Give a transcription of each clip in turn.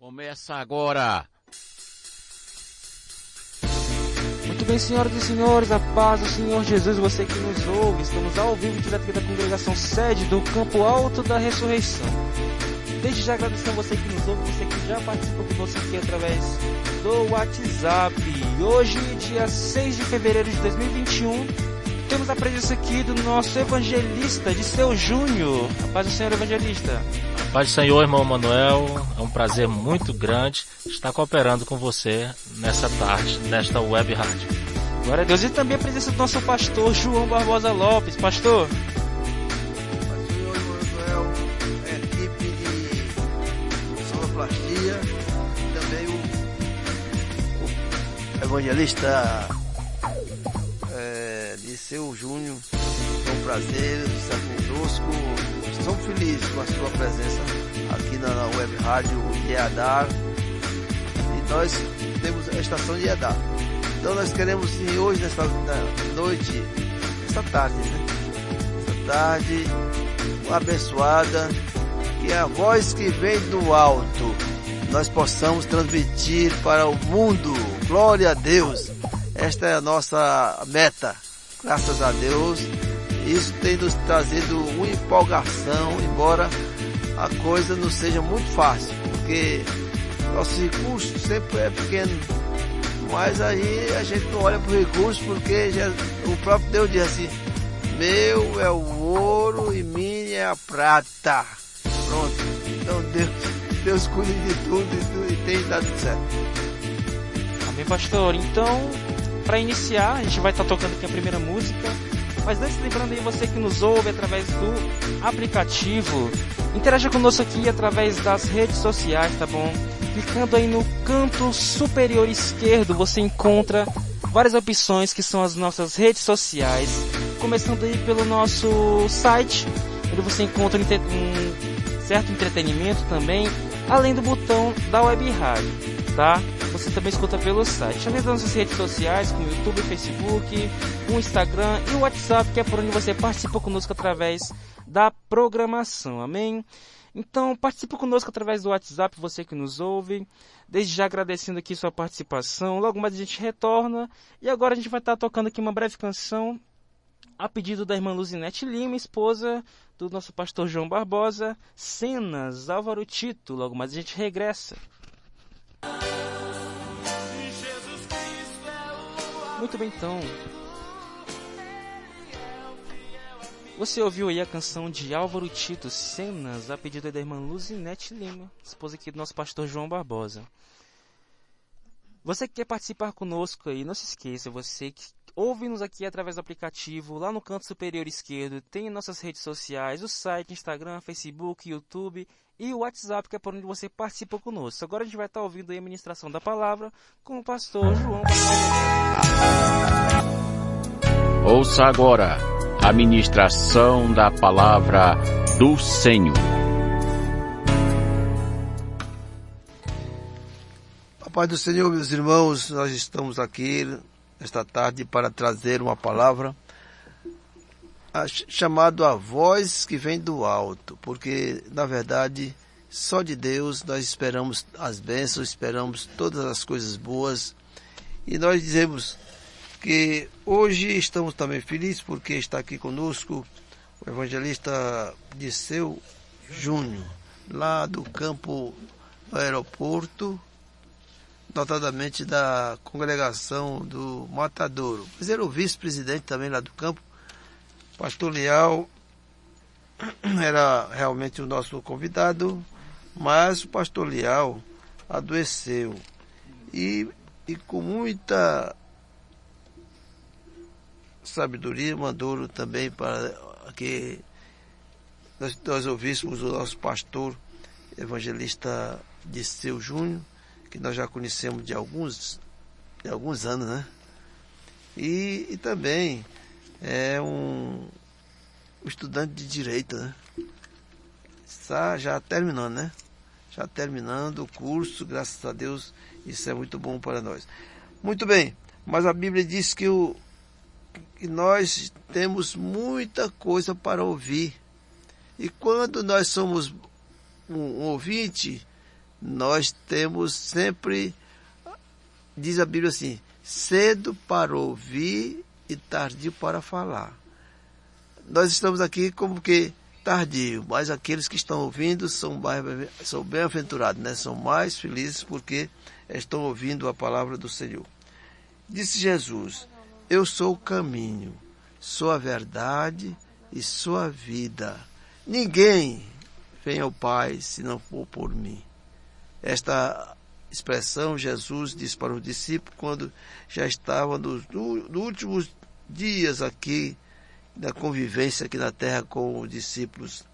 Começa agora! Muito bem, senhoras e senhores, a paz do Senhor Jesus, você que nos ouve, estamos ao vivo direto aqui da congregação sede do Campo Alto da Ressurreição. Desde já agradecendo você que nos ouve, você que já participou conosco aqui através do WhatsApp. Hoje, dia 6 de fevereiro de 2021, temos a presença aqui do nosso evangelista, Disseu Júnior. A paz do Senhor, evangelista. Paz do Senhor, irmão Manuel, é um prazer muito grande estar cooperando com você nessa tarde, nesta web rádio. Glória a Deus. E também a presença do nosso pastor João Barbosa Lopes. Pastor. Paz do Senhor, irmão Manuel, a equipe de sonoplastia, e também o evangelista Disseu Júnior. É um prazer estar conosco. Estamos felizes com a sua presença aqui na web rádio Iedar. E nós temos a estação de Iedar. Então nós queremos sim, hoje, nesta noite, esta tarde, né? Esta tarde abençoada, que é a voz que vem do alto, nós possamos transmitir para o mundo. Glória a Deus. Esta é a nossa meta. Graças a Deus. Isso tem nos trazido uma empolgação, embora a coisa não seja muito fácil, porque nosso recurso sempre é pequeno. Mas aí a gente não olha para o recurso, porque o próprio Deus diz assim: meu é o ouro e minha é a prata. Pronto. Então Deus cuida de tudo e tem dado certo. Amém, pastor. Então, para iniciar, a gente vai estar tocando aqui a primeira música. Mas antes, lembrando aí você que nos ouve através do aplicativo, interaja conosco aqui através das redes sociais, tá bom? Clicando aí no canto superior esquerdo, você encontra várias opções que são as nossas redes sociais. Começando aí pelo nosso site, onde você encontra um certo entretenimento também, além do botão da web rádio, tá? Você também escuta pelo site. Além das nossas redes sociais, como o YouTube, Facebook, o Instagram e o WhatsApp, que é por onde você participa conosco através da programação. Amém? Então, participe conosco através do WhatsApp, você que nos ouve. Desde já agradecendo aqui sua participação. Logo mais a gente retorna. E agora a gente vai estar tocando aqui uma breve canção a pedido da irmã Luzinete Lima, esposa do nosso pastor João Barbosa. Cenas, Álvaro Tito. Logo mais a gente regressa. Muito bem, então. Você ouviu aí a canção de Álvaro Tito, Cenas, a pedido da irmã Luzinete Lima, esposa aqui do nosso pastor João Barbosa. Você que quer participar conosco aí, não se esqueça, você que ouve-nos aqui através do aplicativo, lá no canto superior esquerdo, tem nossas redes sociais, o site, Instagram, Facebook, YouTube e o WhatsApp, que é por onde você participa conosco. Agora a gente vai estar ouvindo aí a ministração da palavra com o pastor João Barbosa. Ouça agora a ministração da palavra do Senhor. A paz do Senhor, meus irmãos, nós estamos aqui esta tarde para trazer uma palavra chamada a voz que vem do alto, porque na verdade só de Deus nós esperamos as bênçãos, esperamos todas as coisas boas, e nós dizemos que hoje estamos também felizes porque está aqui conosco o evangelista Disseu Júnior, lá do campo do aeroporto, notadamente da congregação do Matadouro. Mas ele é o vice-presidente também lá do campo. Pastor Leal era realmente o nosso convidado, mas o pastor Leal adoeceu. E com muita sabedoria mandou também para que nós ouvíssemos o nosso pastor evangelista Disseu Júnior, que nós já conhecemos de alguns anos, né? E também é um estudante de direito, né? Está já terminando, né? Já terminando o curso, graças a Deus, isso é muito bom para nós. Muito bem, mas a Bíblia diz que nós temos muita coisa para ouvir. E quando nós somos um ouvinte, nós temos sempre, diz a Bíblia assim, cedo para ouvir e tardio para falar. Nós estamos aqui como que tardio, mas aqueles que estão ouvindo são bem-aventurados, né? São mais felizes porque estão ouvindo a palavra do Senhor. Disse Jesus, eu sou o caminho, sou a verdade e sou a vida. Ninguém vem ao Pai se não for por mim. Esta expressão Jesus disse para os discípulos quando já estavam nos últimos dias aqui da convivência aqui na terra com os discípulos.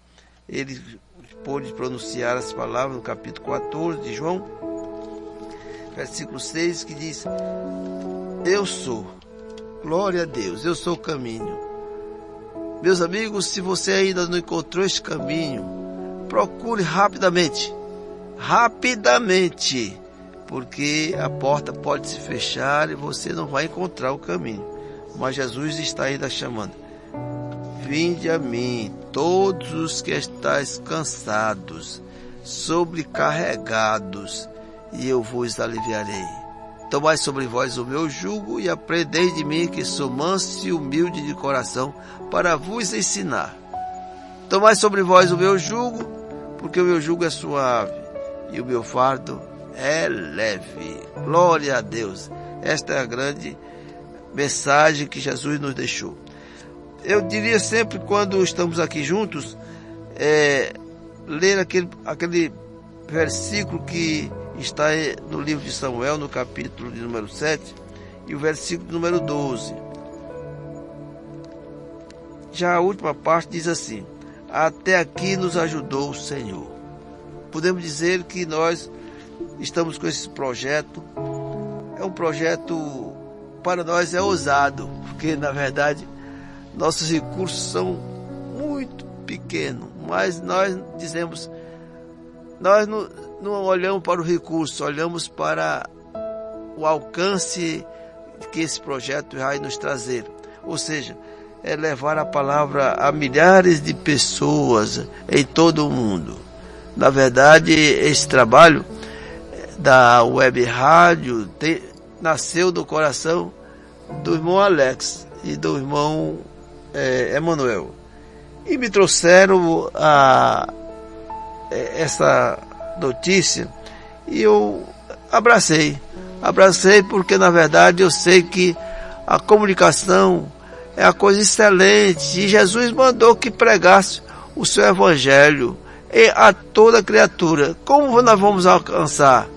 Ele pôde pronunciar as palavras no capítulo 14 de João, versículo 6, que diz, eu sou, glória a Deus, eu sou o caminho. Meus amigos, se você ainda não encontrou este caminho, procure rapidamente, porque a porta pode se fechar e você não vai encontrar o caminho. Mas Jesus está ainda chamando. Vinde a mim, todos os que estáis cansados, sobrecarregados, e eu vos aliviarei. Tomai sobre vós o meu jugo e aprendei de mim, que sou manso e humilde de coração, para vos ensinar. Tomai sobre vós o meu jugo, porque o meu jugo é suave e o meu fardo é leve. Glória a Deus. Esta é a grande mensagem que Jesus nos deixou. Eu diria sempre, quando estamos aqui juntos, ler aquele versículo que está no livro de Samuel, no capítulo de número 7, e o versículo número 12. Já a última parte diz assim, até aqui nos ajudou o Senhor. Podemos dizer que nós estamos com esse projeto. É um projeto, para nós é ousado, porque na verdade nossos recursos são muito pequenos, mas nós dizemos, nós não olhamos para o recurso, olhamos para o alcance que esse projeto vai nos trazer. Ou seja, é levar a palavra a milhares de pessoas em todo o mundo. Na verdade, esse trabalho da Web Rádio nasceu do coração do irmão Alex e do irmão Emanuel. E me trouxeram essa notícia e eu abracei porque na verdade eu sei que a comunicação é a coisa excelente e Jesus mandou que pregasse o seu evangelho a toda criatura. Como nós vamos alcançar?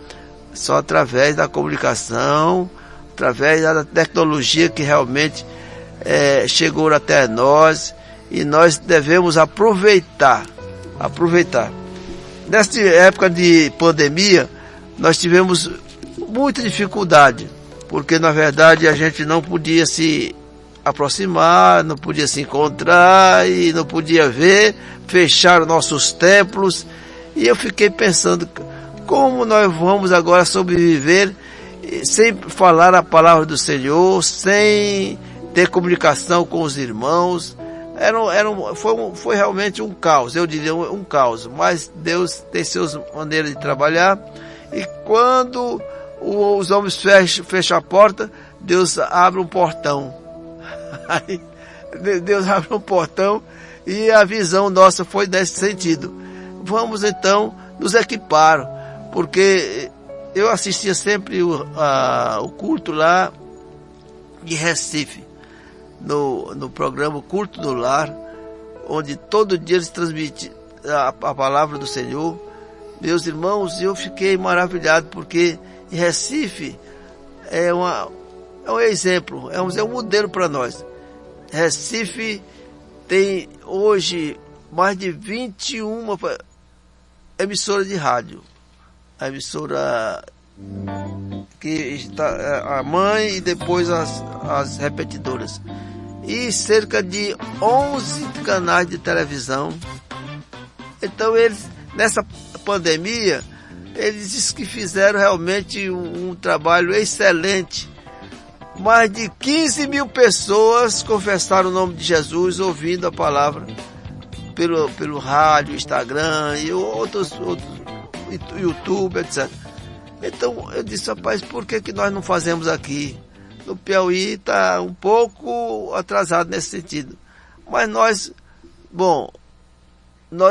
Só através da comunicação, através da tecnologia que realmente chegou até nós, e nós devemos aproveitar. Nesta época de pandemia, nós tivemos muita dificuldade, porque na verdade a gente não podia se aproximar, não podia se encontrar e não podia ver, fecharam nossos templos, e eu fiquei pensando, como nós vamos agora sobreviver sem falar a palavra do Senhor, sem ter comunicação com os irmãos? Foi realmente um caos, eu diria um caos, mas Deus tem suas maneiras de trabalhar, e quando os homens fecham a porta, Deus abre um portão. Aí, Deus abre um portão e a visão nossa foi nesse sentido. Vamos então nos equipar, porque eu assistia sempre o culto lá de Recife, no programa Culto no Lar, onde todo dia eles transmitem a palavra do Senhor. Meus irmãos, eu fiquei maravilhado, porque em Recife é um exemplo, é um modelo para nós. Recife tem hoje mais de 21 emissoras de rádio. A emissora que está a mãe e depois as repetidoras. E cerca de 11 canais de televisão. Então eles, nessa pandemia, eles dizem que fizeram realmente um trabalho excelente. Mais de 15 mil pessoas confessaram o nome de Jesus ouvindo a palavra pelo rádio, Instagram e outros YouTube, etc. Então eu disse, rapaz, por que nós não fazemos aqui? No Piauí está um pouco atrasado nesse sentido. Mas nós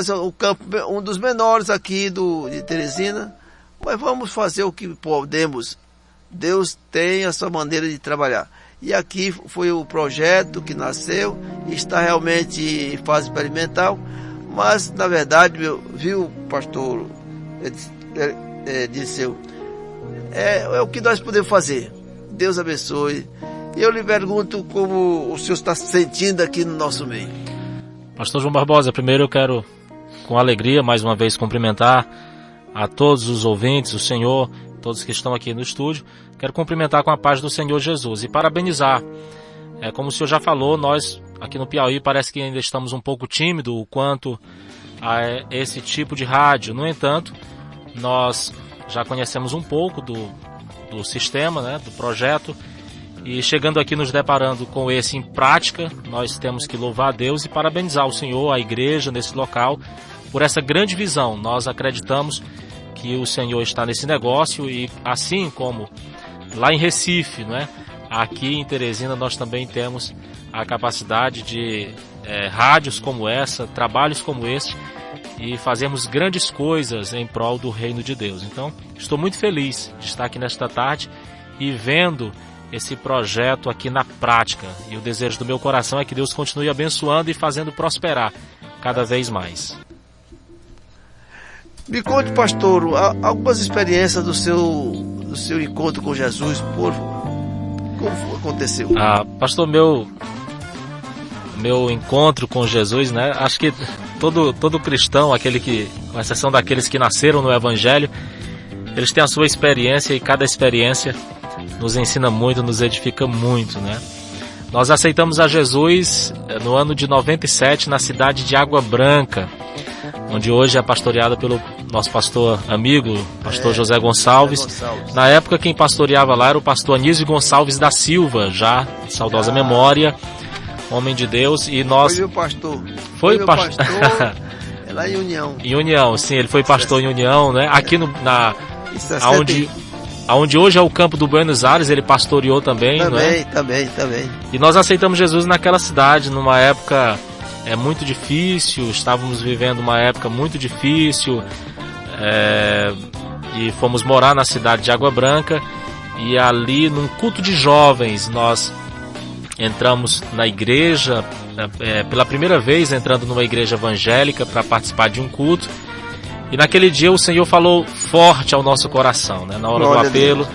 o campo, um dos menores aqui de Teresina, mas vamos fazer o que podemos. Deus tem a sua maneira de trabalhar. E aqui foi o projeto que nasceu, está realmente em fase experimental, mas na verdade, viu, pastor Disseu, é o que nós podemos fazer. Deus abençoe. E eu lhe pergunto como o senhor está se sentindo aqui no nosso meio. Pastor João Barbosa, primeiro eu quero, com alegria, mais uma vez cumprimentar a todos os ouvintes, o Senhor, todos que estão aqui no estúdio. Quero cumprimentar com a paz do Senhor Jesus e parabenizar. Como o senhor já falou, nós aqui no Piauí parece que ainda estamos um pouco tímidos quanto a esse tipo de rádio. No entanto, nós já conhecemos um pouco do sistema, né, do projeto, e chegando aqui nos deparando com esse em prática, nós temos que louvar a Deus e parabenizar o Senhor, a igreja nesse local, por essa grande visão. Nós acreditamos que o Senhor está nesse negócio e assim como lá em Recife, não é? Aqui em Teresina nós também temos a capacidade de rádios como essa, trabalhos como este, e fazemos grandes coisas em prol do reino de Deus. Então, estou muito feliz de estar aqui nesta tarde e vendo esse projeto aqui na prática. E o desejo do meu coração é que Deus continue abençoando e fazendo prosperar cada vez mais. Me conte, pastor, algumas experiências do seu encontro com Jesus, como aconteceu? Pastor, meu encontro com Jesus, né? Acho que todo cristão, com exceção daqueles que nasceram no Evangelho, eles têm a sua experiência e cada experiência nos ensina muito, nos edifica muito, né? Nós aceitamos a Jesus no ano de 97 na cidade de Água Branca, onde hoje é pastoreada pelo nosso pastor amigo, pastor José Gonçalves. Na época quem pastoreava lá era o pastor Anísio Gonçalves da Silva, já de saudosa memória, homem de Deus, e nós... Foi o pastor. Foi o pastor lá em União. Em União, sim, ele foi pastor em União, né? Aqui aonde hoje é o campo do Buenos Aires, ele pastoreou também, não é? Também. E nós aceitamos Jesus naquela cidade, numa época muito difícil, estávamos vivendo uma época muito difícil, e fomos morar na cidade de Água Branca, e ali num culto de jovens nós entramos na igreja, pela primeira vez entrando numa igreja evangélica para participar de um culto. E naquele dia o Senhor falou forte ao nosso coração, né? Na hora do apelo,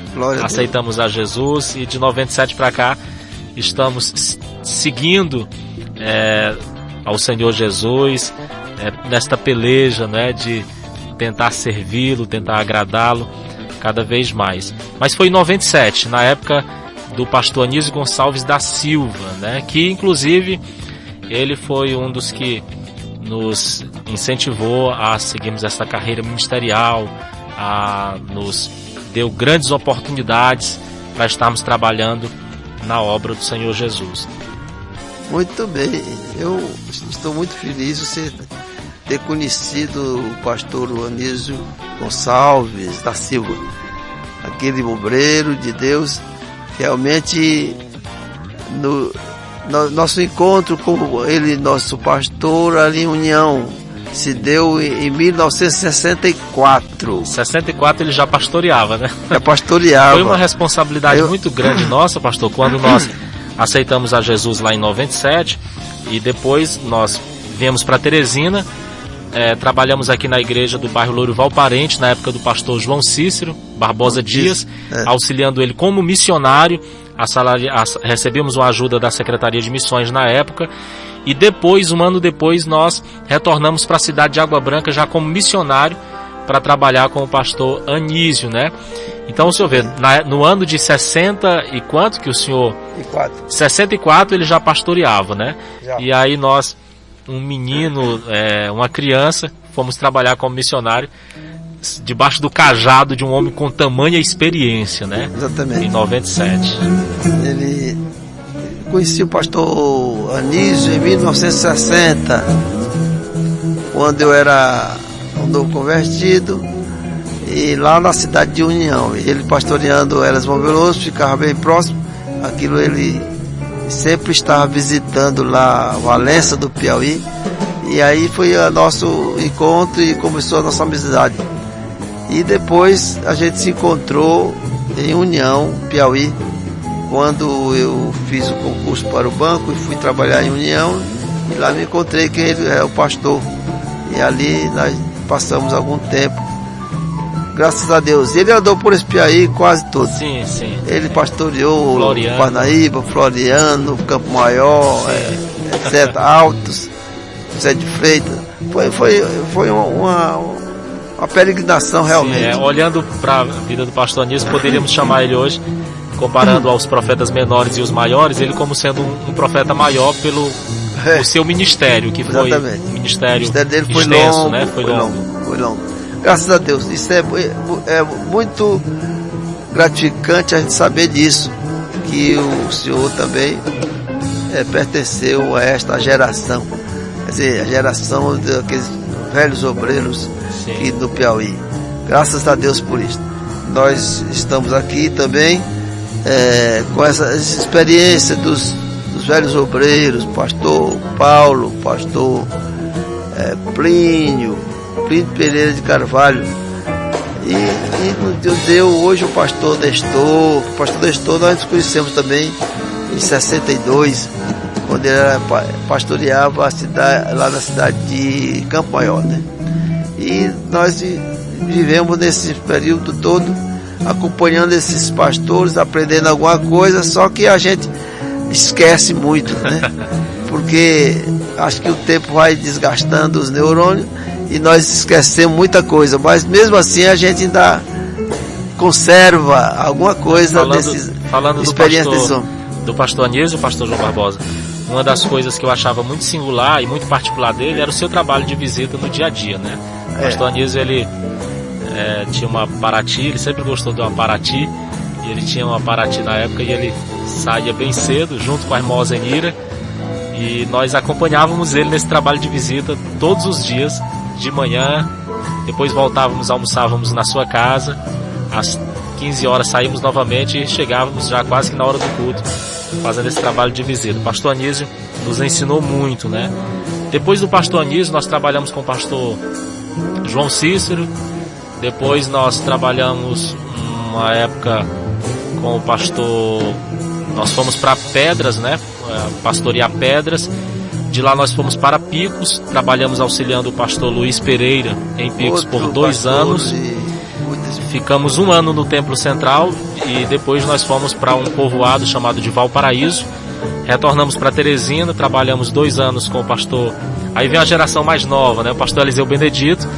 aceitamos a Jesus, e de 97 para cá estamos seguindo ao Senhor Jesus nesta peleja, né? De tentar servi-lo, tentar agradá-lo cada vez mais. Mas foi em 97, na época do pastor Anísio Gonçalves da Silva, né? Que inclusive ele foi um dos que nos incentivou a seguirmos essa carreira ministerial, nos deu grandes oportunidades para estarmos trabalhando na obra do Senhor Jesus. Muito bem, eu estou muito feliz de você ter conhecido o pastor Anísio Gonçalves da Silva, aquele obreiro de Deus. Realmente no nosso encontro com ele, nosso pastor ali em União, se deu em 1964. 64 ele já pastoreava, né? Já pastoreava. Foi uma responsabilidade muito grande nossa, pastor, quando nós aceitamos a Jesus lá em 97, e depois nós viemos para Teresina, trabalhamos aqui na igreja do bairro Lourival Parente, na época do pastor João Cícero Barbosa Dias, auxiliando ele como missionário. Recebemos uma ajuda da Secretaria de Missões na época, e depois, um ano depois, nós retornamos para a cidade de Água Branca já como missionário para trabalhar com o pastor Anísio, né? Então o senhor vê, no ano de 60 e quanto que o senhor... 64 ele já pastoreava, né? Já. E aí nós, um menino, uma criança, fomos trabalhar como missionário debaixo do cajado de um homem com tamanha experiência, né? Exatamente. Em 97. Ele conhecia o pastor Anísio em 1960, quando eu era um novo convertido, e lá na cidade de União. Ele pastoreando Elas Bom Veloso, ficava bem próximo. Aquilo ele sempre estava visitando lá Valença do Piauí. E aí foi o nosso encontro e começou a nossa amizade. E depois a gente se encontrou em União, Piauí, quando eu fiz o concurso para o banco e fui trabalhar em União. E lá me encontrei que ele é o pastor. E ali nós passamos algum tempo. Graças a Deus. Ele andou por esse Piauí quase todo. Sim, sim. Ele pastoreou Floriano. Parnaíba, Floriano, Campo Maior, etc. Altos, José de Freitas. Foi uma peregrinação realmente. Sim, olhando para a vida do pastor Anísio, poderíamos chamar ele hoje, comparando aos profetas menores e os maiores, ele como sendo um profeta maior pelo o seu ministério, que foi exatamente. Um ministério, o ministério dele foi extenso, longo, né? Foi longo. Graças a Deus. Isso é muito gratificante a gente saber disso, que o senhor também pertenceu a esta geração, quer dizer, a geração daqueles velhos obreiros aqui do Piauí. Graças a Deus por isso. Nós estamos aqui também com essa experiência dos velhos obreiros, pastor Paulo, pastor Plínio Pereira de Carvalho, e nos deu hoje o pastor Nestor. O pastor Nestor nós conhecemos também em 62, quando ele pastoreava a cidade, lá na cidade de Campo Maior, né? E nós vivemos nesse período todo acompanhando esses pastores, aprendendo alguma coisa, só que a gente esquece muito, né? Porque acho que o tempo vai desgastando os neurônios e nós esquecemos muita coisa, mas mesmo assim a gente ainda conserva alguma coisa falando experiência desse homem. Do pastor Anísio e o pastor João Barbosa. Uma das coisas que eu achava muito singular e muito particular dele era o seu trabalho de visita no dia a dia, né? O pastor Anísio, ele tinha uma Paraty, ele sempre gostou de uma Paraty, e ele tinha uma Paraty na época e ele saía bem cedo junto com a irmã Zenira, e nós acompanhávamos ele nesse trabalho de visita todos os dias de manhã. Depois voltávamos, almoçávamos na sua casa, às 15 horas saímos novamente e chegávamos já quase que na hora do culto, fazendo esse trabalho de visita. O pastor Anísio nos ensinou muito, né? Depois do pastor Anísio, nós trabalhamos com o pastor João Cícero. Depois nós trabalhamos uma época com o pastor, nós fomos para Pedras, né? Pastorear Pedras. De lá nós fomos para Picos, trabalhamos auxiliando o pastor Luiz Pereira em Picos por 2 anos. Ficamos 1 ano no Templo Central e depois nós fomos para um povoado chamado de Valparaíso. Retornamos para Teresina, trabalhamos 2 anos com o pastor. Aí vem a geração mais nova, né? O pastor Eliseu Benedito,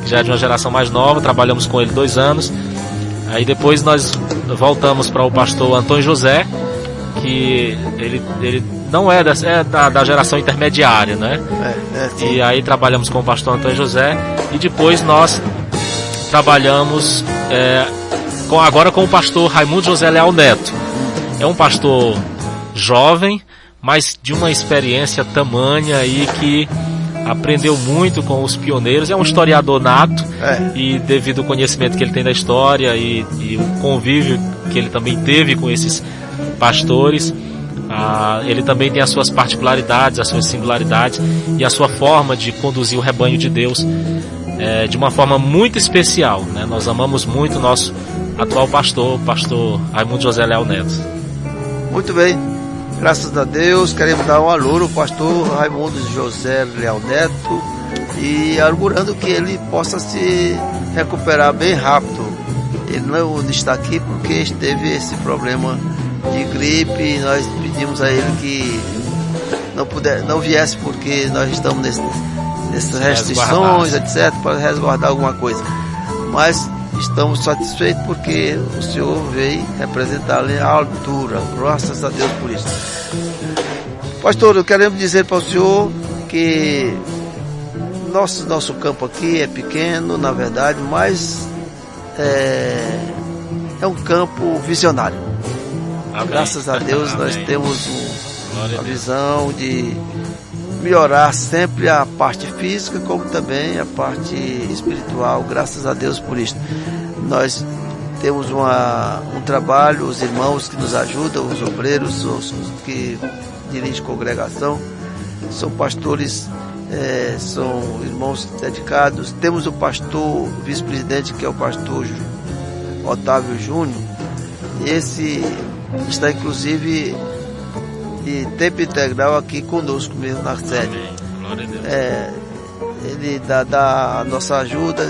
que já é de uma geração mais nova, trabalhamos com ele 2 anos. Aí depois nós voltamos para o pastor Antônio José, que ele não é da geração intermediária, né? E aí trabalhamos com o pastor Antônio José e depois nós trabalhamos agora com o pastor Raimundo José Leal Neto. É um pastor jovem, mas de uma experiência tamanha e que aprendeu muito com os pioneiros. É um historiador nato e devido ao conhecimento que ele tem da história e o convívio que ele também teve com esses pastores, ele também tem as suas particularidades, as suas singularidades e a sua forma de conduzir o rebanho de Deus de uma forma muito especial, né? Nós amamos muito o nosso atual pastor, o pastor Raimundo José Leal Neto. Muito bem, graças a Deus, queremos dar um alô ao pastor Raimundo José Leal Neto e augurando que ele possa se recuperar bem rápido. Ele não está aqui porque teve esse problema de gripe e nós pedimos a ele que não viesse porque nós estamos nessas restrições, etc., para resguardar alguma coisa. Mas estamos satisfeitos porque o senhor veio representar a altura. Graças a Deus por isso. Pastor, eu quero dizer para o senhor que nosso campo aqui é pequeno, na verdade, mas é um campo visionário. Amém. Graças a Deus nós Amém. temos a visão de melhorar sempre a parte física, como também a parte espiritual. Graças a Deus por isso. Nós temos um trabalho, os irmãos que nos ajudam, os obreiros, os que dirigem congregação, são pastores, são irmãos dedicados. Temos o pastor, o vice-presidente, que é o pastor Otávio Júnior. Esse está inclusive de tempo integral aqui conosco mesmo na sede. Glória a Deus. Ele dá a nossa ajuda,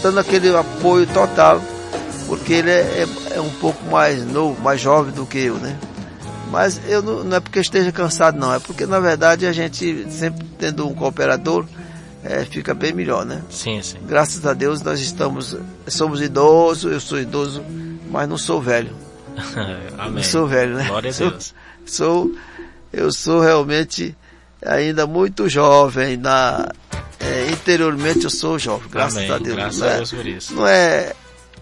dando aquele apoio total, porque ele é um pouco mais novo, mais jovem do que eu, né? Mas eu não é porque esteja cansado, não, é porque na verdade a gente sempre tendo um cooperador fica bem melhor, né? Sim, sim. Graças a Deus nós somos idosos, eu sou idoso, mas não sou velho. Amém. Não sou velho, né? Glória a Deus. Eu sou realmente ainda muito jovem, interiormente eu sou jovem, graças Amém. a Deus. Graças a Deus por isso. Não é,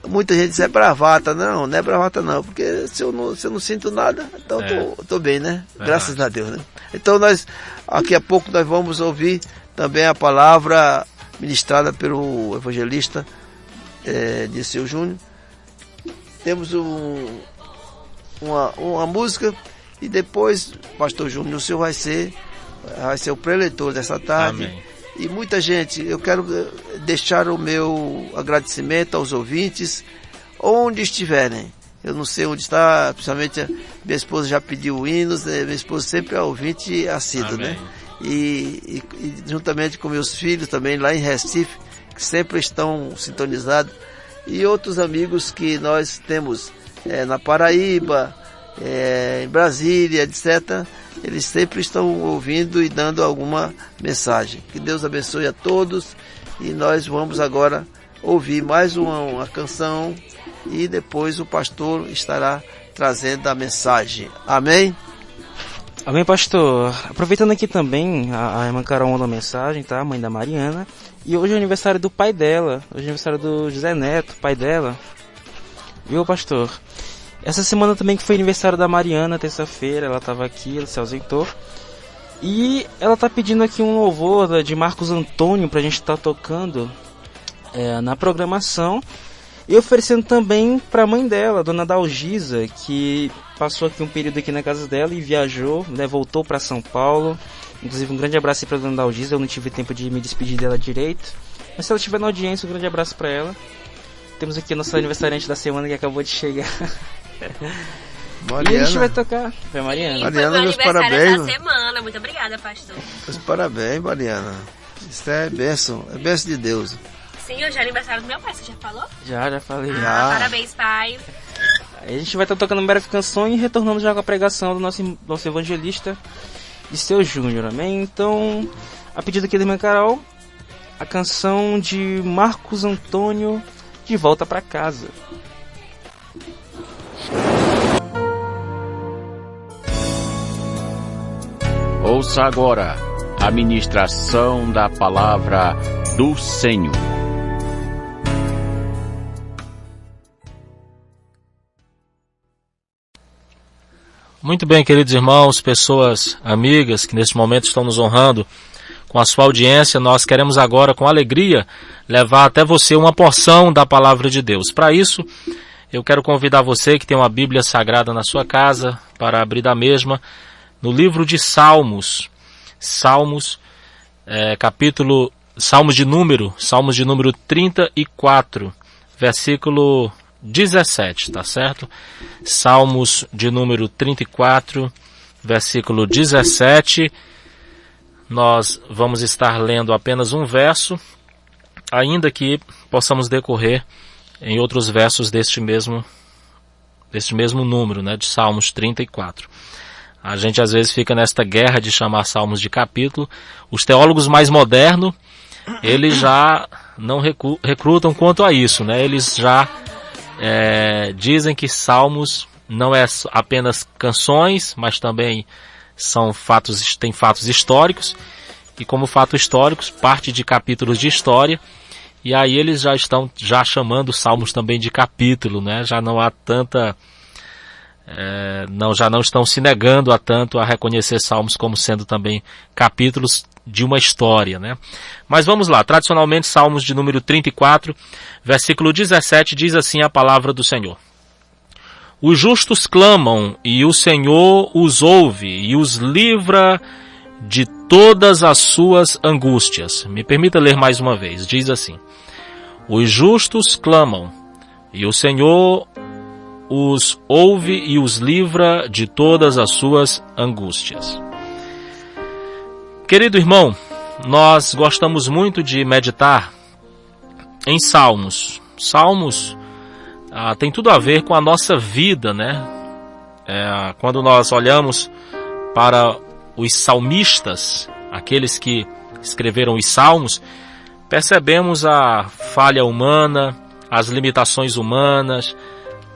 muita gente diz é bravata, não é bravata não, porque se eu não sinto nada, então tô bem, né? Graças a Deus, né? Então daqui a pouco nós vamos ouvir também a palavra ministrada pelo evangelista Dirceu Júnior. Temos uma música e depois o pastor Júnior, o senhor vai ser o preletor dessa tarde. Amém. E muita gente, eu quero deixar o meu agradecimento aos ouvintes, onde estiverem. Eu não sei onde está, principalmente minha esposa já pediu hinos, minha esposa sempre é ouvinte assíduo, né? E juntamente com meus filhos também lá em Recife, que sempre estão sintonizados, e outros amigos que nós temos na Paraíba, em Brasília, etc., eles sempre estão ouvindo e dando alguma mensagem. Que Deus abençoe a todos, e nós vamos agora ouvir mais uma canção e depois o pastor estará trazendo a mensagem. Amém? Amém, pastor. Aproveitando aqui também, a irmã Carol mandou mensagem, tá? Mãe da Mariana. E hoje é aniversário do pai dela. Hoje é aniversário do José Neto, pai dela. Viu, pastor? Essa semana também que foi aniversário da Mariana, terça-feira, ela estava aqui, ela se ausentou. E ela tá pedindo aqui um louvor de Marcos Antônio pra gente estar tocando na programação. E oferecendo também pra mãe dela, dona Dalgisa, que passou aqui um período aqui na casa dela e viajou, né, voltou para São Paulo. Inclusive um grande abraço aí pra dona Dalgisa, eu não tive tempo de me despedir dela direito. Mas se ela estiver na audiência, um grande abraço pra ela. Temos aqui a nossa aniversariante da semana que acabou de chegar. Mariana. E a gente vai tocar. Foi Mariana. Mariana, meus aniversário parabéns. essa semana. Muito obrigada, pastor. Meus parabéns, Mariana. Isso é bênção de Deus. Sim, hoje é aniversário do meu pai, você já falou? Já falei. Já. Parabéns, pai. Aí a gente vai estar tocando breve canção e retornando já com a pregação do nosso evangelista Dirceu Júnior, amém? Então, a pedido aqui da irmã Carol, a canção de Marcos Antônio, De Volta para Casa. Ouça agora a ministração da palavra do Senhor. Muito bem, queridos irmãos, pessoas amigas que neste momento estão nos honrando com a sua audiência, nós queremos agora, com alegria, levar até você uma porção da palavra de Deus. Para isso, eu quero convidar você que tem uma Bíblia Sagrada na sua casa para abrir da mesma no livro de Salmos. Salmos de número 34, versículo 17, tá certo? Salmos de número 34, versículo 17. Nós vamos estar lendo apenas um verso, ainda que possamos decorrer em outros versos deste mesmo número, né, de Salmos 34. A gente às vezes fica nesta guerra de chamar salmos de capítulo. Os teólogos mais modernos, eles já não recrutam quanto a isso, né? Eles já dizem que salmos não é apenas canções, mas também tem fatos históricos, e como fatos históricos, parte de capítulos de história, e aí eles já estão chamando salmos também de capítulo, né? Já não há tanta... já não estão se negando a reconhecer salmos como sendo também capítulos de uma história, né? Mas vamos lá, tradicionalmente Salmos de número 34, versículo 17, diz assim a palavra do Senhor: os justos clamam, e o Senhor os ouve, e os livra de todas as suas angústias. Me permita ler mais uma vez, diz assim: os justos clamam, e o Senhor os ouve e os livra de todas as suas angústias. Querido irmão, nós gostamos muito de meditar em salmos. Salmos tem tudo a ver com a nossa vida, né? Quando nós olhamos para os salmistas, aqueles que escreveram os salmos, percebemos a falha humana, as limitações humanas,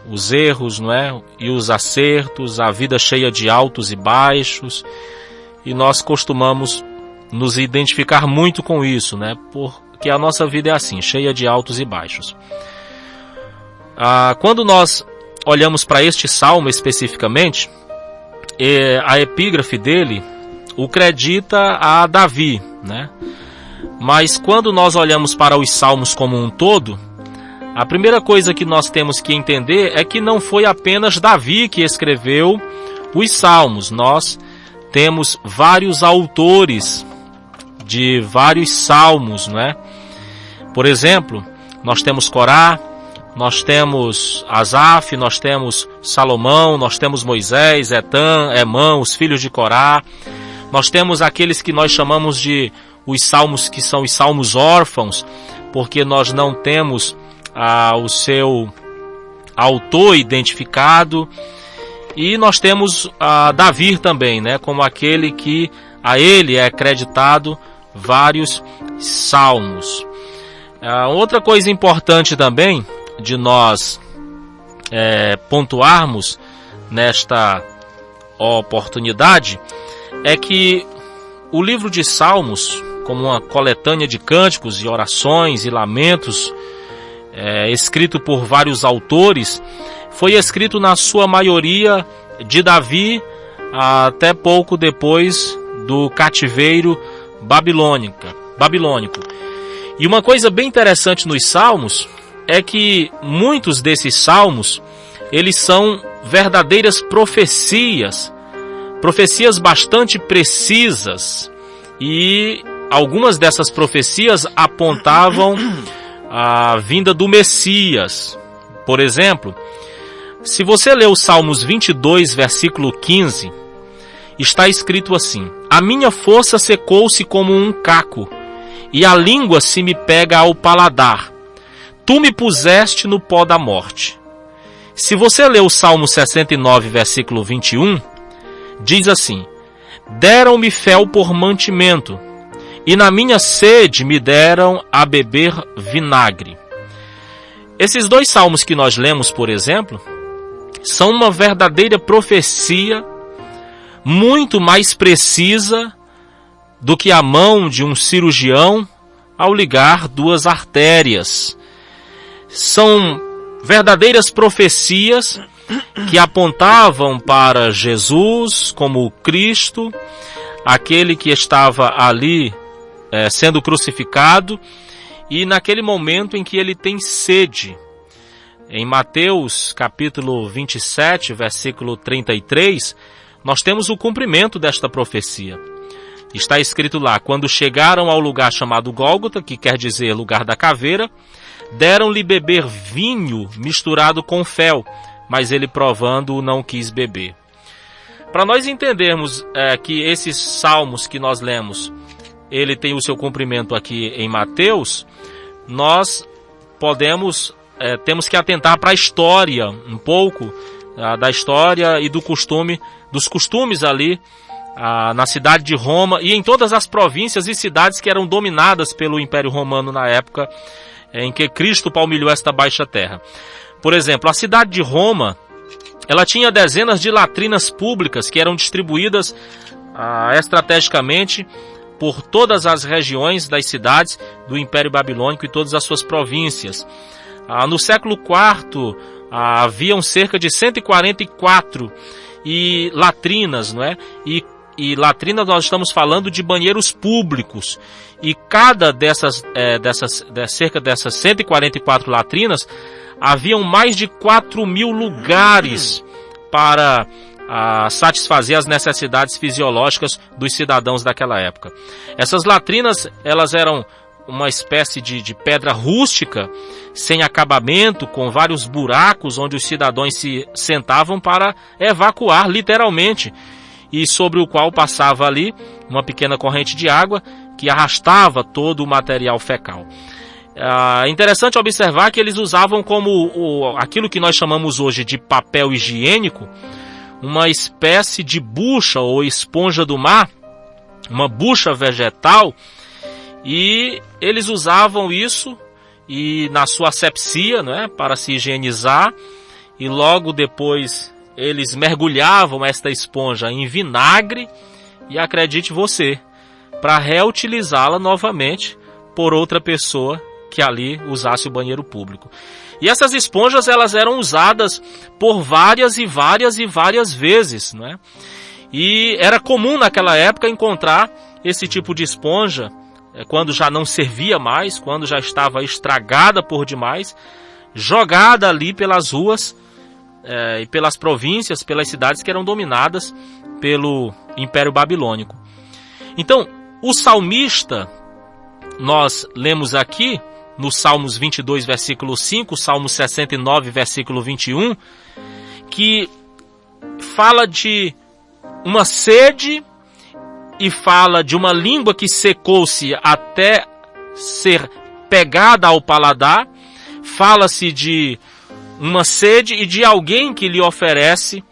os erros, não é? E os acertos, a vida cheia de altos e baixos, e nós costumamos nos identificar muito com isso, né? Porque a nossa vida é assim, cheia de altos e baixos. Quando nós olhamos para este salmo especificamente, a epígrafe dele o acredita a Davi, né? Mas quando nós olhamos para os salmos como um todo, a primeira coisa que nós temos que entender é que não foi apenas Davi que escreveu os salmos. Nós temos vários autores de vários salmos, né? Por exemplo, nós temos Corá, nós temos Asaf, nós temos Salomão, nós temos Moisés, Etã, Emã, os filhos de Corá. Nós temos aqueles que nós chamamos de os salmos que são os salmos órfãos, porque nós não temos o seu autor identificado. E nós temos Davi também, né, como aquele que a ele é acreditado vários salmos. Outra coisa importante também de nós pontuarmos nesta oportunidade é que o livro de Salmos, como uma coletânea de cânticos e orações e lamentos, escrito por vários autores, foi escrito na sua maioria de Davi até pouco depois do cativeiro babilônico. E uma coisa bem interessante nos Salmos é que muitos desses salmos, eles são verdadeiras profecias bastante precisas, e algumas dessas profecias apontavam a vinda do Messias. Por exemplo, se você ler os Salmos 22, versículo 15, está escrito assim: a minha força secou-se como um caco, e a língua se me pega ao paladar. Tu me puseste no pó da morte. Se você ler o Salmo 69, versículo 21, diz assim: deram-me fel por mantimento, e na minha sede me deram a beber vinagre. Esses dois salmos que nós lemos, por exemplo, são uma verdadeira profecia, muito mais precisa do que a mão de um cirurgião ao ligar duas artérias. São verdadeiras profecias que apontavam para Jesus como o Cristo, aquele que estava ali sendo crucificado, e naquele momento em que ele tem sede. Em Mateus capítulo 27, versículo 33, nós temos o cumprimento desta profecia. Está escrito lá: quando chegaram ao lugar chamado Gólgota, que quer dizer lugar da caveira, deram-lhe beber vinho misturado com fel, mas ele, provando, não quis beber. Para nós entendermos que esses salmos que nós lemos, ele tem o seu cumprimento aqui em Mateus, nós temos que atentar para a história, um pouco da história e dos costumes ali na cidade de Roma e em todas as províncias e cidades que eram dominadas pelo Império Romano na época em que Cristo palmilhou esta baixa terra. Por exemplo, a cidade de Roma, ela tinha dezenas de latrinas públicas que eram distribuídas estrategicamente por todas as regiões das cidades do Império Babilônico e todas as suas províncias. No século IV, haviam cerca de 144 latrinas, não é? E e latrina nós estamos falando de banheiros públicos. E cada cerca dessas 144 latrinas, haviam mais de 4.000 lugares para satisfazer as necessidades fisiológicas dos cidadãos daquela época. Essas latrinas, elas eram uma espécie de pedra rústica, sem acabamento, com vários buracos onde os cidadãos se sentavam para evacuar, literalmente, e sobre o qual passava ali uma pequena corrente de água que arrastava todo o material fecal. É interessante observar que eles usavam como aquilo que nós chamamos hoje de papel higiênico, uma espécie de bucha ou esponja do mar, uma bucha vegetal, e eles usavam isso e na sua asepsia, né, para se higienizar, e logo depois eles mergulhavam esta esponja em vinagre e, acredite você, para reutilizá-la novamente por outra pessoa que ali usasse o banheiro público. E essas esponjas, elas eram usadas por várias vezes, né? E era comum naquela época encontrar esse tipo de esponja quando já não servia mais, quando já estava estragada por demais, jogada ali pelas ruas e pelas províncias, pelas cidades que eram dominadas pelo Império Babilônico. Então, o salmista, nós lemos aqui no Salmos 22, versículo 5, Salmo 69, versículo 21, que fala de uma sede e fala de uma língua que secou-se até ser pegada ao paladar. Fala-se de uma sede e de alguém que lhe oferece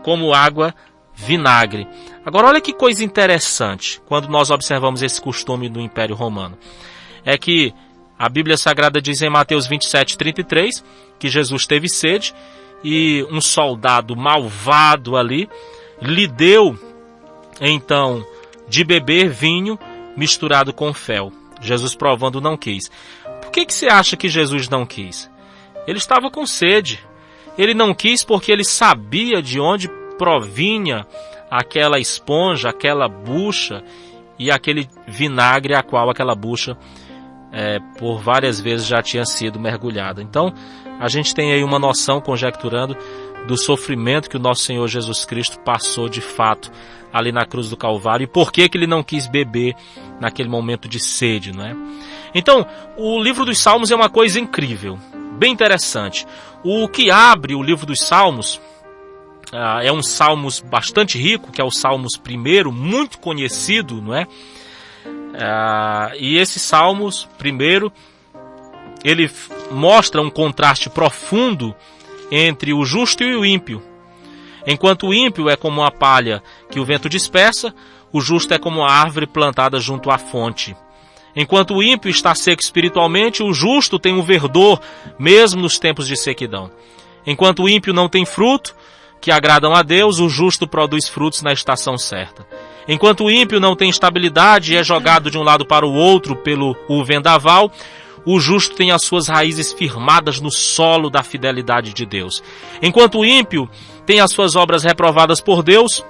como água vinagre. Agora, olha que coisa interessante quando nós observamos esse costume do Império Romano. É que a Bíblia Sagrada diz em Mateus 27, 33, que Jesus teve sede e um soldado malvado ali lhe deu, então, de beber vinho misturado com fel. Jesus, provando, não quis. Por que você acha que Jesus não quis? Ele estava com sede. Ele não quis porque ele sabia de onde provinha aquela esponja, aquela bucha e aquele vinagre a qual aquela bucha por várias vezes já tinha sido mergulhada. Então, a gente tem aí uma noção, conjecturando, do sofrimento que o nosso Senhor Jesus Cristo passou de fato ali na cruz do Calvário, e por que ele não quis beber naquele momento de sede, não é? Então, o livro dos Salmos é uma coisa incrível, bem interessante. O que abre o livro dos Salmos é um Salmos bastante rico, que é o Salmos 1, muito conhecido, não é? E esse Salmos 1, ele mostra um contraste profundo entre o justo e o ímpio. Enquanto o ímpio é como a palha que o vento dispersa, o justo é como a árvore plantada junto à fonte. Enquanto o ímpio está seco espiritualmente, o justo tem um verdor, mesmo nos tempos de sequidão. Enquanto o ímpio não tem fruto que agradam a Deus, o justo produz frutos na estação certa. Enquanto o ímpio não tem estabilidade e é jogado de um lado para o outro pelo vendaval, o justo tem as suas raízes firmadas no solo da fidelidade de Deus. Enquanto o ímpio tem as suas obras reprovadas por Deus,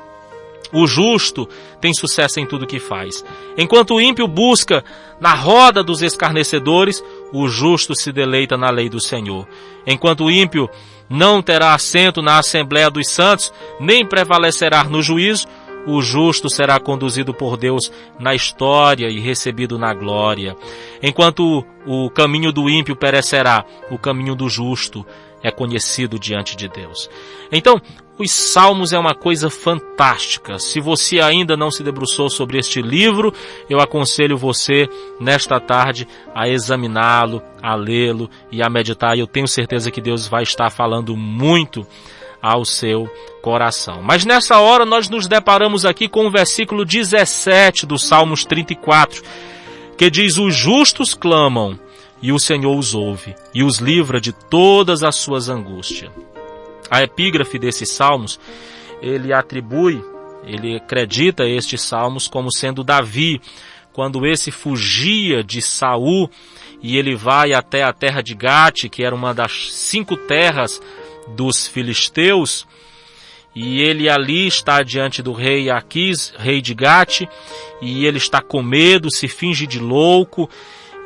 o justo tem sucesso em tudo que faz. Enquanto o ímpio busca na roda dos escarnecedores, o justo se deleita na lei do Senhor. Enquanto o ímpio não terá assento na Assembleia dos Santos, nem prevalecerá no juízo, o justo será conduzido por Deus na história e recebido na glória. Enquanto o caminho do ímpio perecerá, o caminho do justo é conhecido diante de Deus. Então, os Salmos é uma coisa fantástica. Se você ainda não se debruçou sobre este livro, eu aconselho você, nesta tarde, a examiná-lo, a lê-lo e a meditar. E eu tenho certeza que Deus vai estar falando muito ao seu coração. Mas nessa hora nós nos deparamos aqui com o versículo 17 do Salmos 34, que diz: os justos clamam, e o Senhor os ouve, e os livra de todas as suas angústias. A epígrafe desses salmos, ele acredita estes salmos como sendo Davi, quando esse fugia de Saul, e ele vai até a terra de Gate, que era uma das 5 terras dos filisteus, e ele ali está diante do rei Aquis, rei de Gate, e ele está com medo, se finge de louco,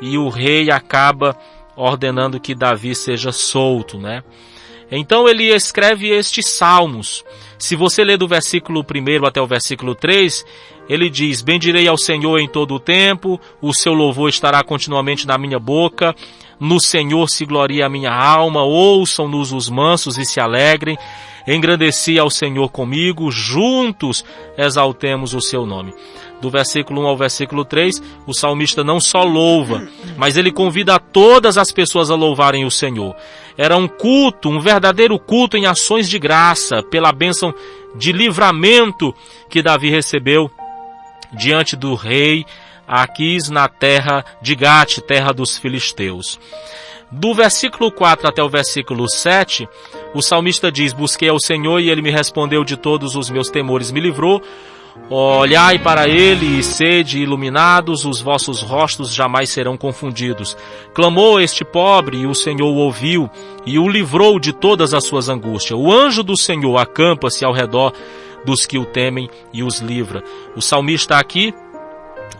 e o rei acaba ordenando que Davi seja solto, né? Então ele escreve estes salmos. Se você ler do versículo 1 até o versículo 3, ele diz: bendirei ao Senhor em todo o tempo, o seu louvor estará continuamente na minha boca, no Senhor se gloria a minha alma, ouçam-nos os mansos e se alegrem, engrandeci ao Senhor comigo, juntos exaltemos o seu nome. Do versículo 1 ao versículo 3, o salmista não só louva, mas ele convida todas as pessoas a louvarem o Senhor. Era um culto, um verdadeiro culto em ações de graça, pela bênção de livramento que Davi recebeu diante do rei Aquis na terra de Gate, terra dos filisteus. Do versículo 4 até o versículo 7, o salmista diz: busquei ao Senhor e ele me respondeu, de todos os meus temores me livrou. Olhai para ele e sede iluminados, os vossos rostos jamais serão confundidos. Clamou este pobre e o Senhor o ouviu e o livrou de todas as suas angústias. O anjo do Senhor acampa-se ao redor dos que o temem e os livra. O salmista aqui,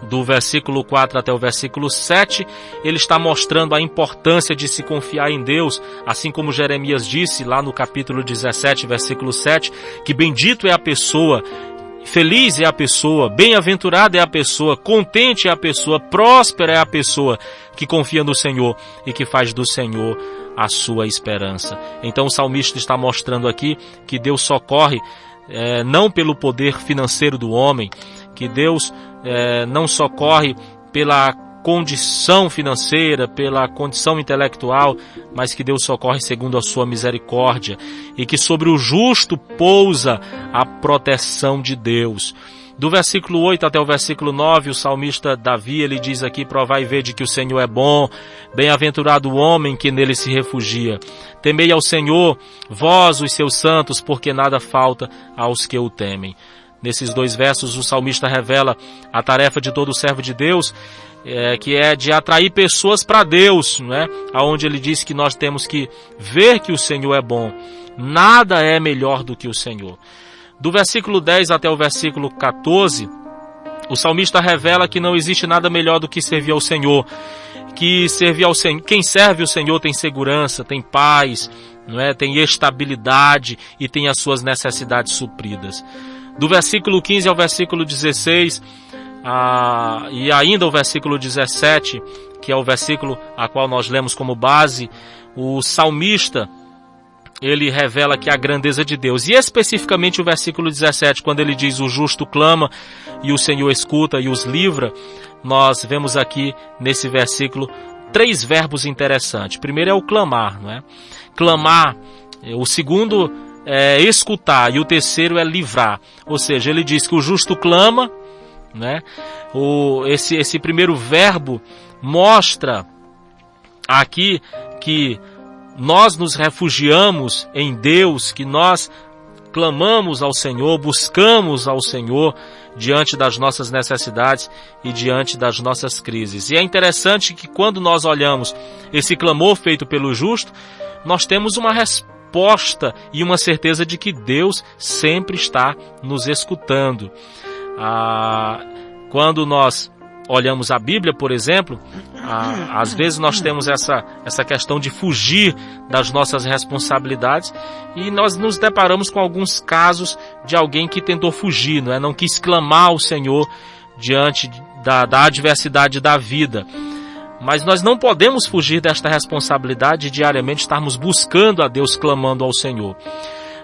do versículo 4 até o versículo 7, ele está mostrando a importância de se confiar em Deus, assim como Jeremias disse lá no capítulo 17, versículo 7, que bendito é a pessoa, feliz é a pessoa, bem-aventurada é a pessoa, contente é a pessoa, próspera é a pessoa que confia no Senhor e que faz do Senhor a sua esperança. Então o salmista está mostrando aqui que Deus socorre não pelo poder financeiro do homem, que Deus não socorre pela condição financeira, pela condição intelectual, mas que Deus socorre segundo a sua misericórdia, e que sobre o justo pousa a proteção de Deus. Do versículo 8 até o versículo 9, o salmista Davi, ele diz aqui: provai e vede que o Senhor é bom, bem-aventurado o homem que nele se refugia. Temei ao Senhor, vós os seus santos, porque nada falta aos que o temem. Nesses dois versos, o salmista revela a tarefa de todo servo de Deus, que é de atrair pessoas para Deus, né? Onde ele diz que nós temos que ver que o Senhor é bom. Nada é melhor do que o Senhor. Do versículo 10 até o versículo 14, o salmista revela que não existe nada melhor do que servir ao Senhor. Que servir ao Senhor, quem serve o Senhor tem segurança, tem paz, não é? Tem estabilidade e tem as suas necessidades supridas. Do versículo 15 ao versículo 16, e ainda o versículo 17, que é o versículo a qual nós lemos como base, o salmista, ele revela que a grandeza de Deus. E especificamente o versículo 17, quando ele diz: o justo clama e o Senhor escuta e os livra, nós vemos aqui nesse versículo 3 verbos interessantes. Primeiro é o clamar, não é? Clamar. O segundo é escutar e o terceiro é livrar. Ou seja, ele diz que o justo clama, né? Esse primeiro verbo mostra aqui que nós nos refugiamos em Deus, que nós clamamos ao Senhor, buscamos ao Senhor diante das nossas necessidades e diante das nossas crises. E é interessante que quando nós olhamos esse clamor feito pelo justo, nós temos uma resposta e uma certeza de que Deus sempre está nos escutando. Quando nós olhamos a Bíblia, por exemplo, às vezes nós temos essa questão de fugir das nossas responsabilidades e nós nos deparamos com alguns casos de alguém que tentou fugir, não é? Não quis clamar ao Senhor diante da adversidade da vida. Mas nós não podemos fugir desta responsabilidade de diariamente estarmos buscando a Deus, clamando ao Senhor.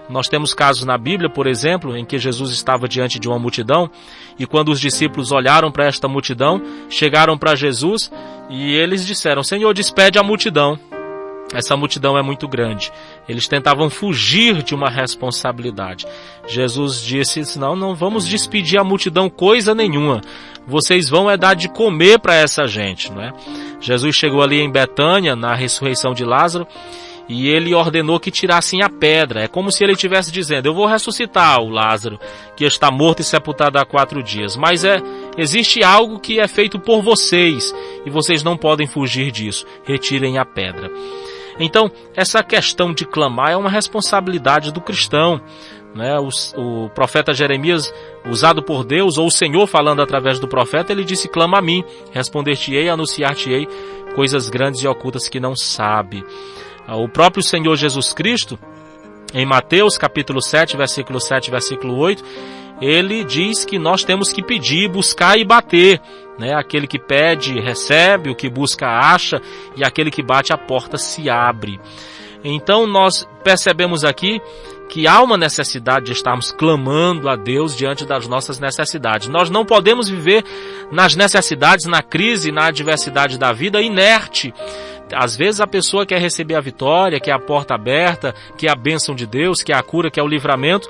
Nós temos casos na Bíblia, por exemplo, em que Jesus estava diante de uma multidão e quando os discípulos olharam para esta multidão, chegaram para Jesus e eles disseram: Senhor, despede a multidão. Essa multidão é muito grande. Eles tentavam fugir de uma responsabilidade. Jesus disse: não vamos despedir a multidão coisa nenhuma. Vocês vão dar de comer para essa gente, não é? Jesus chegou ali em Betânia, na ressurreição de Lázaro, e ele ordenou que tirassem a pedra. É como se ele estivesse dizendo: eu vou ressuscitar o Lázaro, que está morto e sepultado há 4 dias. Mas existe algo que é feito por vocês, e vocês não podem fugir disso. Retirem a pedra. Então, essa questão de clamar é uma responsabilidade do cristão. né? O profeta Jeremias, usado por Deus, ou o Senhor falando através do profeta, ele disse: clama a mim, responder-te-ei, anunciar-te-ei coisas grandes e ocultas que não sabe. O próprio Senhor Jesus Cristo, em Mateus capítulo 7, versículo 7, versículo 8, ele diz que nós temos que pedir, buscar e bater, né? Aquele que pede, recebe, o que busca, acha, e aquele que bate, a porta se abre. Então nós percebemos aqui que há uma necessidade de estarmos clamando a Deus diante das nossas necessidades. Nós não podemos viver nas necessidades, na crise, na adversidade da vida inerte. Às vezes a pessoa quer receber a vitória, quer a porta aberta, quer a bênção de Deus, quer a cura, quer o livramento,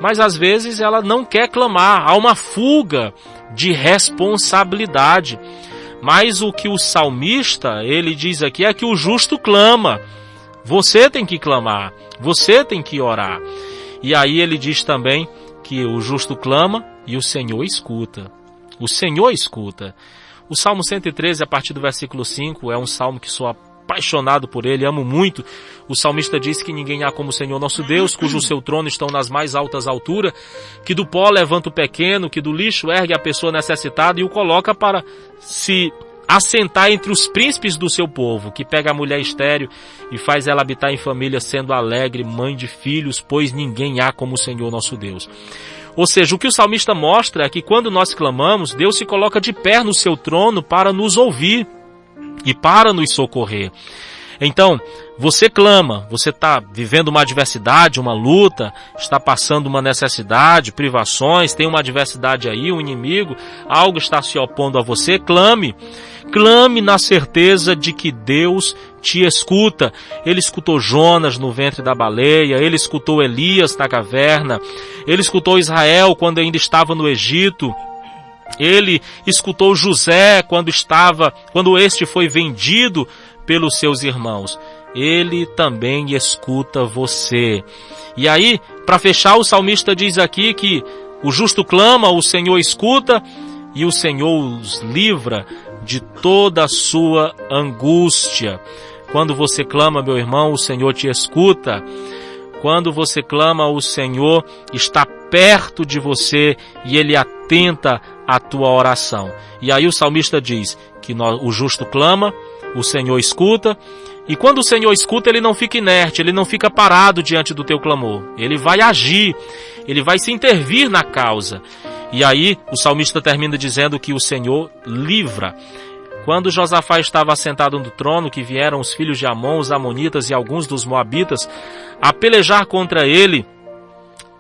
mas às vezes ela não quer clamar. Há uma fuga de responsabilidade. Mas o que o salmista, ele diz aqui, é que o justo clama. Você tem que clamar, você tem que orar. E aí ele diz também que o justo clama e o Senhor escuta. O Senhor escuta. O Salmo 113, a partir do versículo 5, é um salmo que sou apaixonado por ele, amo muito. O salmista diz que ninguém há como o Senhor nosso Deus, cujo seu trono estão nas mais altas alturas, que do pó levanta o pequeno, que do lixo ergue a pessoa necessitada e o coloca para se assentar entre os príncipes do seu povo, que pega a mulher estéril e faz ela habitar em família, sendo alegre, mãe de filhos, pois ninguém há como o Senhor nosso Deus. Ou seja, o que o salmista mostra é que quando nós clamamos, Deus se coloca de pé no seu trono para nos ouvir e para nos socorrer. Então, você clama, você está vivendo uma adversidade, uma luta, está passando uma necessidade, privações, tem uma adversidade aí, um inimigo, algo está se opondo a você, clame. Clame na certeza de que Deus te escuta. Ele escutou Jonas no ventre da baleia, ele escutou Elias na caverna, ele escutou Israel quando ainda estava no Egito. Ele escutou José quando este foi vendido pelos seus irmãos. Ele também escuta você. E aí, para fechar, o salmista diz aqui que o justo clama, o Senhor escuta e o Senhor os livra de toda a sua angústia. Quando você clama, meu irmão, o Senhor te escuta. Quando você clama, o Senhor está perto de você e Ele atenta à tua oração. E aí o salmista diz que o justo clama, o Senhor escuta, e quando o Senhor escuta, Ele não fica inerte, Ele não fica parado diante do teu clamor. Ele vai agir, Ele vai se intervir na causa. E aí o salmista termina dizendo que o Senhor livra. Quando Josafá estava assentado no trono, que vieram os filhos de Amon, os amonitas e alguns dos moabitas a pelejar contra ele,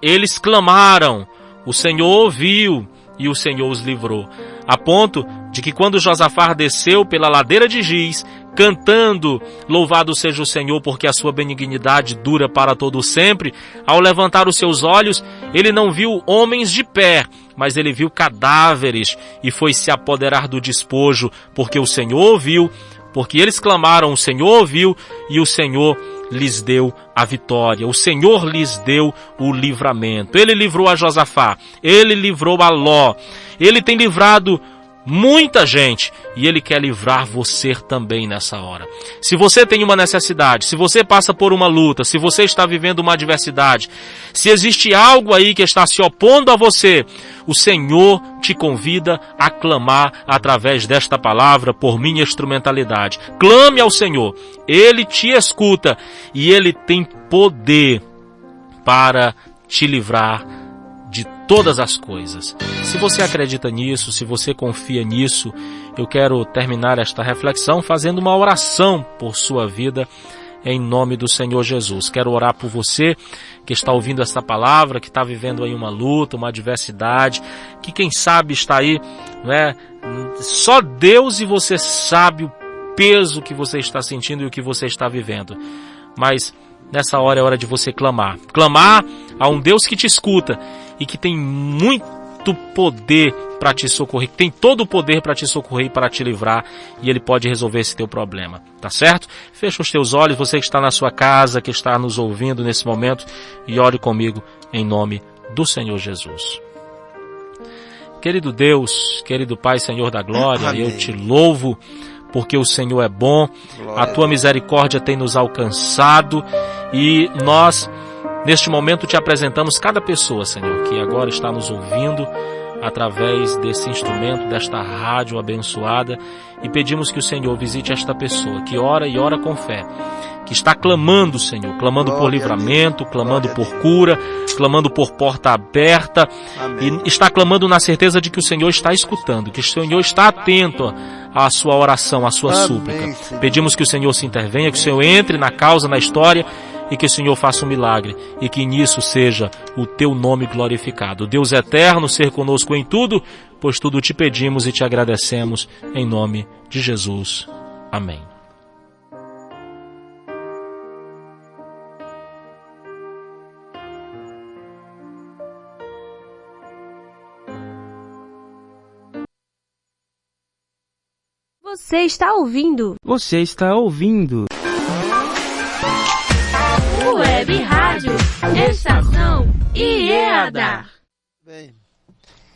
eles clamaram, o Senhor ouviu e o Senhor os livrou. A ponto de que quando Josafá desceu pela ladeira de Giz, cantando, louvado seja o Senhor, porque a sua benignidade dura para todo sempre, ao levantar os seus olhos, ele não viu homens de pé, mas ele viu cadáveres e foi se apoderar do despojo, porque o Senhor ouviu, porque eles clamaram, o Senhor ouviu e o Senhor lhes deu a vitória, o Senhor lhes deu o livramento. Ele livrou a Josafá, ele livrou a Ló, ele tem livrado muita gente e Ele quer livrar você também nessa hora. Se você tem uma necessidade, se você passa por uma luta, se você está vivendo uma adversidade, se existe algo aí que está se opondo a você, o Senhor te convida a clamar através desta palavra por minha instrumentalidade. Clame ao Senhor, Ele te escuta e Ele tem poder para te livrar de todas as coisas. Se você acredita nisso, se você confia nisso, eu quero terminar esta reflexão fazendo uma oração por sua vida em nome do Senhor Jesus. Quero orar por você que está ouvindo esta palavra, que está vivendo aí uma luta, uma adversidade, que quem sabe está aí, né? Só Deus e você sabe o peso que você está sentindo e o que você está vivendo. Mas nessa hora é hora de você clamar. Clamar a um Deus que te escuta e que tem muito poder para te socorrer, que tem todo o poder para te socorrer e para te livrar, e Ele pode resolver esse teu problema, tá certo? Fecha os teus olhos, você que está na sua casa, que está nos ouvindo nesse momento, e ore comigo em nome do Senhor Jesus. Querido Deus, querido Pai, Senhor da glória, amém. Eu te louvo, porque o Senhor é bom, glória. A tua misericórdia tem nos alcançado, e nós Neste momento te apresentamos cada pessoa, Senhor, que agora está nos ouvindo através desse instrumento, desta rádio abençoada, e pedimos que o Senhor visite esta pessoa que ora e ora com fé, que está clamando, Senhor, clamando por livramento, clamando por cura, clamando por porta aberta, e está clamando na certeza de que o Senhor está escutando, que o Senhor está atento à sua oração, à sua súplica. Pedimos que o Senhor se intervenha, que o Senhor entre na causa, na história, e que o Senhor faça um milagre, e que nisso seja o teu nome glorificado. Deus eterno, ser conosco em tudo, pois tudo te pedimos e te agradecemos, em nome de Jesus. Amém. Você está ouvindo? Você está ouvindo? Web Rádio Estação IEADA. Bem,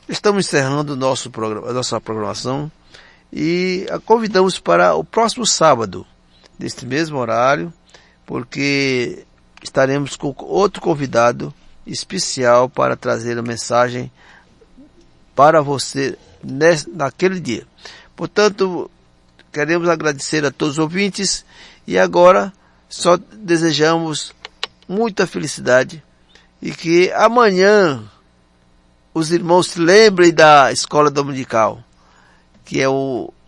estamos encerrando a nossa programação e a convidamos para o próximo sábado, neste mesmo horário, porque estaremos com outro convidado especial para trazer a mensagem para você naquele dia. Portanto, queremos agradecer a todos os ouvintes e agora só desejamos muita felicidade e que amanhã os irmãos se lembrem da escola dominical, que é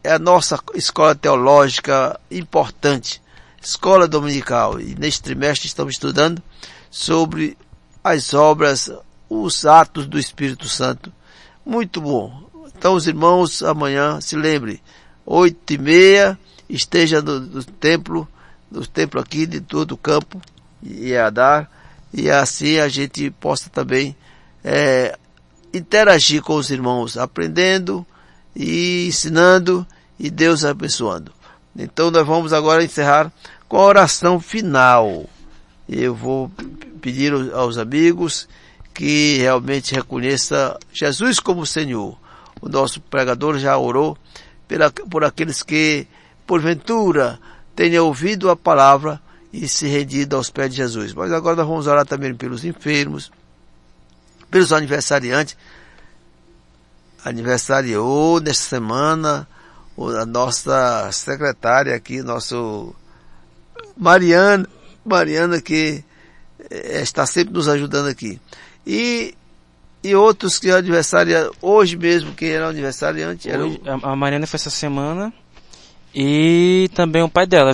a nossa escola teológica importante, escola dominical. E neste trimestre estamos estudando sobre as obras, os atos do Espírito Santo. Muito bom. Então os irmãos amanhã se lembrem, 8h30, esteja no templo aqui de todo o campo, IEADAR, e assim a gente possa também interagir com os irmãos, aprendendo e ensinando e Deus abençoando. Então nós vamos agora encerrar com a oração final. Eu vou pedir aos amigos que realmente reconheça Jesus como Senhor. O nosso pregador já orou por aqueles que porventura tenham ouvido a palavra e se rendido aos pés de Jesus. Mas agora nós vamos orar também pelos enfermos, pelos aniversariantes. Aniversariou nesta semana a nossa secretária aqui, nosso Mariana que está sempre nos ajudando aqui. E outros que aniversariam hoje mesmo, quem era aniversariante? A Mariana foi essa semana, e também o pai dela.